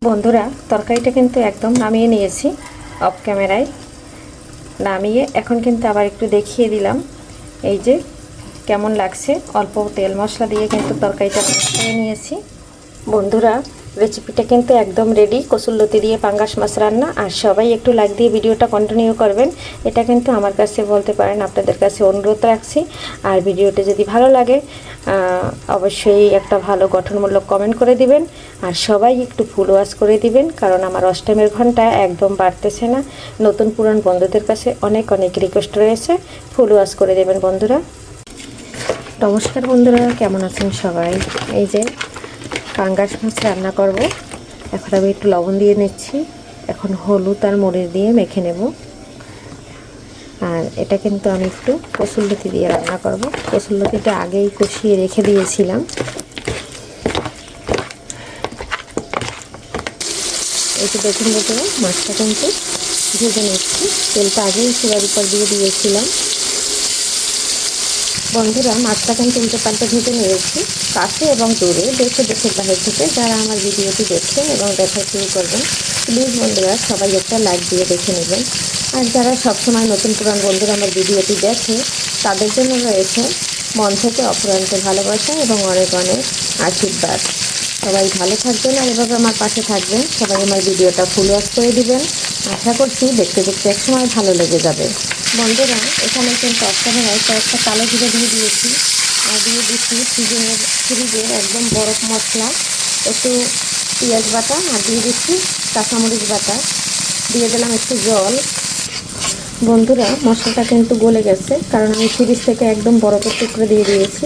বন্ধুরা, তরকারিটা কিন্তু একদম নামিয়ে নিয়েছি অফ ক্যামেরায়। নামিয়ে এখন কিন্তু আবার একটু দেখিয়ে দিলাম এই যে কেমন লাগছে। অল্প তেল মশলা দিয়ে কিন্তু তরকারিটা করে নিয়েছি। বন্ধুরা, রেসিপিটা কিন্তু একদম রেডি। কসুরলতি দিয়ে পাঙ্গাস মাছ রান্না। আর সবাই একটু লাইক দিয়ে ভিডিওটা কন্টিনিউ করবেন, এটা কিন্তু আমার কাছে বলতে পারেন, আপনাদের কাছে অনুরোধ রাখছি। আর ভিডিওটা যদি ভালো লাগে অবশ্যই একটা ভালো গঠনমূলক কমেন্ট করে দিবেন। আর সবাই একটু ফুল ওয়াশ করে দিবেন, কারণ আমার অষ্টমের ঘন্টা একদম বাড়তেছে না। নতুন পুরান বন্ধুদের কাছে অনেক অনেক রিকোয়েস্ট রয়েছে, ফুল ওয়াশ করে দেবেন বন্ধুরা। নমস্কার বন্ধুরা, কেমন আছেন সবাই? এই যে পাঙ্গাস মাছ রান্না করব। এখন আমি একটু লবণ দিয়ে নিচ্ছি, এখন হলুদ আর মরিচ দিয়ে মেখে নেব। আর এটা কিন্তু আমি একটু কসুরলতি দিয়ে রান্না করব। কসুরলতিটা আগেই কষিয়ে রেখে দিয়েছিলাম। এই যে দেখুন বন্ধুরা, মাছটা কিন্তু ভেজে নিচ্ছি। তেলটা আগেই চুলার উপর দিয়ে দিয়েছিলাম। বন্ধুরা, মাছটা কিন্তু উল্টে পাল্টে ভেজে নিয়েছি, কাছে এবং দূরে, দেশে দেশের বাইরে থেকে যারা আমার ভিডিওটি দেখছেন এবং দেখা শুরু করবেন, প্লিজ বন্ধুরা সবাই একটা লাইক দিয়ে দেখে নেবেন। আর যারা সবসময় নতুন পুরান বন্ধুরা আমার ভিডিওটি দেখে, তাদের জন্য রয়েছে মন থেকে অফুরন্ত ভালোবাসা এবং অনেক অনেক আশীর্বাদ। সবাই ভালো থাকবেন আর এভাবে আমার পাশে থাকবেন। সবাই আমার ভিডিওটা ফুল ওয়াচ করে দিবেন। আশা করছি দেখতে দেখতে একসময় ভালো লেগে যাবে। বন্ধুরা, এখানে কিন্তু অক্টাভেরায় কয়েকটা কালো জিরে দিয়ে দিয়েছি। আর দিয়ে দিচ্ছি ফ্রিজের একদম বরফ মশলা, একটু পেঁয়াজ বাটা, আর দিয়ে দিচ্ছি কাঁচামরিচ বাটা, দিয়ে দিলাম একটু জল। বন্ধুরা, মশলাটা কিন্তু গলে গেছে, কারণ আমি ফ্রিজ থেকে একদম বরফের টুকরো দিয়ে দিয়েছি।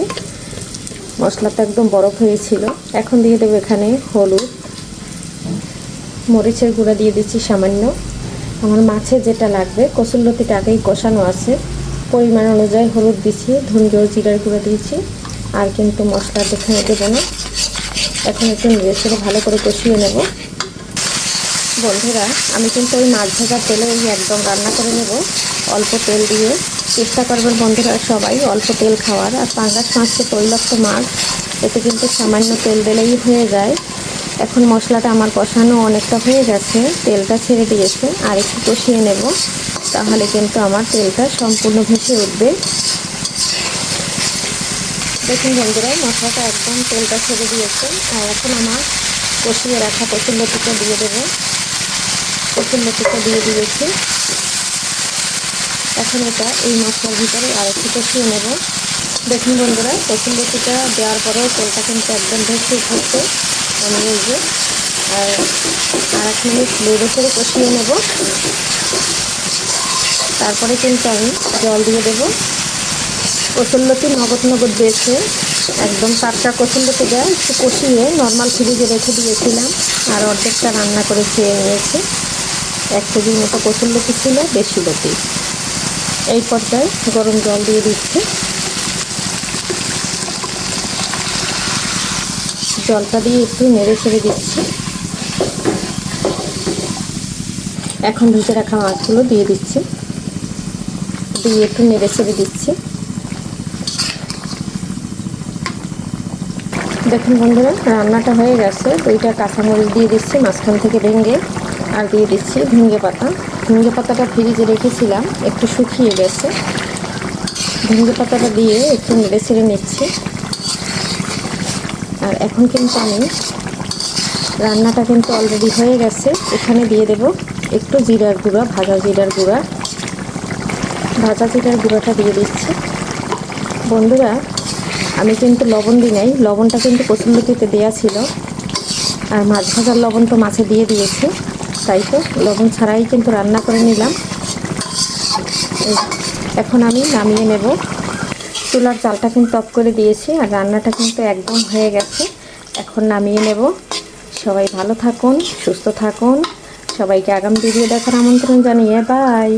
মশলাটা একদম বরফ হয়েছিল। এখন দিয়ে দেবো এখানে হলুদ, মরিচের গুঁড়া দিয়ে দিচ্ছি সামান্য। আমার মাছে যেটা লাগবে, কসুরলতিটা আগেই কষানো আছে, পরিমাণ অনুযায়ী হলুদ দিচ্ছি, ধনিয়া ও জিরার গুঁড়া দিয়েছি। আর কিন্তু মশলা এখানে দেবো না। এখন একটু নেড়ে ভালো করে কষিয়ে নেব। বন্ধুরা, আমি কিন্তু ওই মাছ ভাজার তেলে একদম রান্না করে নেব, অল্প তেল দিয়ে। চেষ্টা করবেন বন্ধুরা সবাই অল্প তেল খাওয়ার। আর পাঙ্গাস মাছ তো তৈলাক্ত মাছ, এতে কিন্তু সামান্য তেল দিলেই হয়ে যায়। এখন মশলাটা আমার কষানো অনেকটা হয়ে গেছে, তেলটা ছেড়ে দিয়েছে। আর একটু কষিয়ে নেব, তাহলে কিন্তু আমার তেলটা সম্পূর্ণ ভেসে উঠবে। দেখুন বন্ধুরা, মশলাটা একদম তেলটা ছেড়ে দিয়েছে। আর এখন আমার কষিয়ে রাখা কসুরলতিটা দিয়ে দেবো। কসুরলতিটা দিয়ে দিয়েছি। এখন এটা এই মশলার ভিতরে আর একটু কষিয়ে নেব। দেখুন বন্ধুরা, কসুরলতিটা দেওয়ার পরেও তেলটা কিন্তু একদম ভেসে উঠেছে। আমি এই যে আর 1 মিনিট নেড়ে ছেড়ে কষিয়ে নেব। তারপরে কিন্তু আমি জল দিয়ে দেবো। কসুরলতি নগদ নগদ বেছে একদম টাটকা কসুরলতি দেয়, একটু কষিয়ে নর্মাল ফ্রিজে রেখে দিয়েছিলাম। আর অর্ধেকটা রান্না করে খেয়ে নিয়েছি। 1 কেজির মতো কসুরলতি ছিল, বেশি লতি। এই পর্যায়ে গরম জল দিয়ে দিচ্ছি। জলটা দিয়ে একটু নেড়ে ছেড়ে দিচ্ছি। এখন ভেজে রাখা মাছগুলো দিয়ে দিচ্ছি, দিয়ে একটু নেড়ে ছেড়ে দিচ্ছি। দেখুন বন্ধুরা, রান্নাটা হয়ে গেছে। 2টা কাঁচামরিচ দিয়ে দিচ্ছি মাঝখান থেকে ভেঙে, আর দিয়ে দিচ্ছি ঝিঙ্গে পাতা। ঝিঙ্গে পাতাটা ফ্রিজে রেখেছিলাম, একটু শুকিয়ে গেছে। ঝিঙ্গে পাতাটা দিয়ে একটু নেড়ে ছেড়ে নিচ্ছি। আর এখন কিন্তু আমি রান্নাটা কিন্তু অলরেডি হয়ে গেছে। এখানে দিয়ে দেব একটু জিরার গুঁড়া, ভাজা জিরার গুঁড়া। ভাজা জিরার গুঁড়াটা দিয়ে দিচ্ছি। বন্ধুরা, আমি কিন্তু লবণ দিই নাই, লবণটা কিন্তু কসুরলতিতে দেওয়া ছিল। আর মাছ ভাজার লবণ তো মাছে দিয়ে দিয়েছি, তাই তো লবণ ছাড়াই কিন্তু রান্না করে নিলাম। এখন আমি নামিয়ে নেব। চুলার জালটা কিন্তু অফ করে দিয়েছি, আর রান্নাটা কিন্তু একদম হয়ে গেছে। এখন নামিয়ে নেব। সবাই ভালো থাকুন, সুস্থ থাকুন। সবাইকে আগামী ভিডিও দেখার আমন্ত্রণ জানিয়ে বাই।